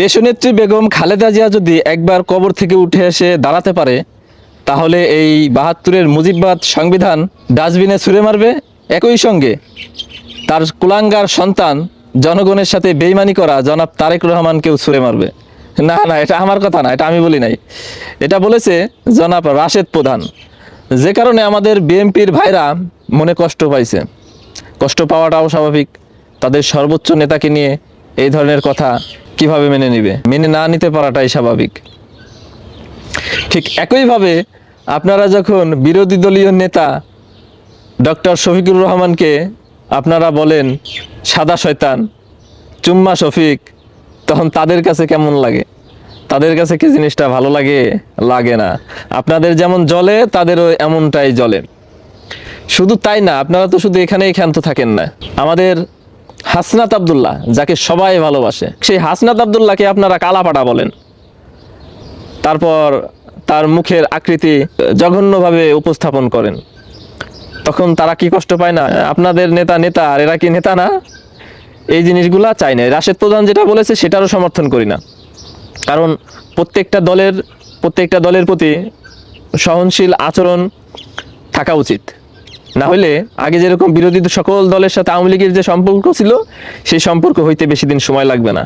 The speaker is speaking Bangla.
দেশনেত্রী বেগম খালেদা জিয়া যদি একবার কবর থেকে উঠে এসে দাঁড়াতে পারে, তাহলে এই ৭২-এর মুজিববাদ সংবিধান ডাস্টবিনে ছুঁড়ে মারবে। একই সঙ্গে তার কুলাঙ্গার সন্তান জনগণের সাথে বেইমানি করা জনাব তারেক রহমানকেও ছুঁড়ে মারবে। না না, এটা আমার কথা না, এটা আমি বলি নাই, এটা বলেছে জনাব রাশেদ প্রধান। যে কারণে আমাদের বিএনপির ভাইরা মনে কষ্ট পাইছে। কষ্ট পাওয়াটাও স্বাভাবিক। তাদের সর্বোচ্চ নেতাকে নিয়ে এই ধরনের কথা কিভাবে মেনে নিবে? মেনে না নিতে পারাটাই স্বাভাবিক। ঠিক একইভাবে আপনারা যখন বিরোধী দলীয় নেতা ডক্টর শফিকুর রহমানকে আপনারা বলেন সাদা শয়তান, চুম্মা শফিক, তখন তাদের কাছে কেমন লাগে? তাদের কাছে কি জিনিসটা ভালো লাগে? লাগে না। আপনাদের যেমন জ্বলে তাদেরও এমনটাই জ্বলে। শুধু তাই না, আপনারা তো শুধু এখানেই ক্ষান্ত থাকেন না। আমাদের হাসনাত আব্দুল্লাহ, যাকে সবাই ভালোবাসে, সেই হাসনাত আব্দুল্লাহকে আপনারা কালাপাটা বলেন। তারপর তার মুখের আকৃতি জঘন্যভাবে উপস্থাপন করেন। তখন তারা কি কষ্ট পায় না? আপনাদের নেতা আর এরা কি নেতা না? এই জিনিসগুলা চাই না। রাশেদ প্রধান যেটা বলেছে সেটারও সমর্থন করি না। কারণ প্রত্যেকটা দলের প্রতি সহনশীল আচরণ থাকা উচিত। না হলে আগে যেরকম বিরোধী সকল দলের সাথে আওয়ামী লীগের যে সম্পর্ক ছিল, সেই সম্পর্ক হইতে বেশি দিন সময় লাগবে না।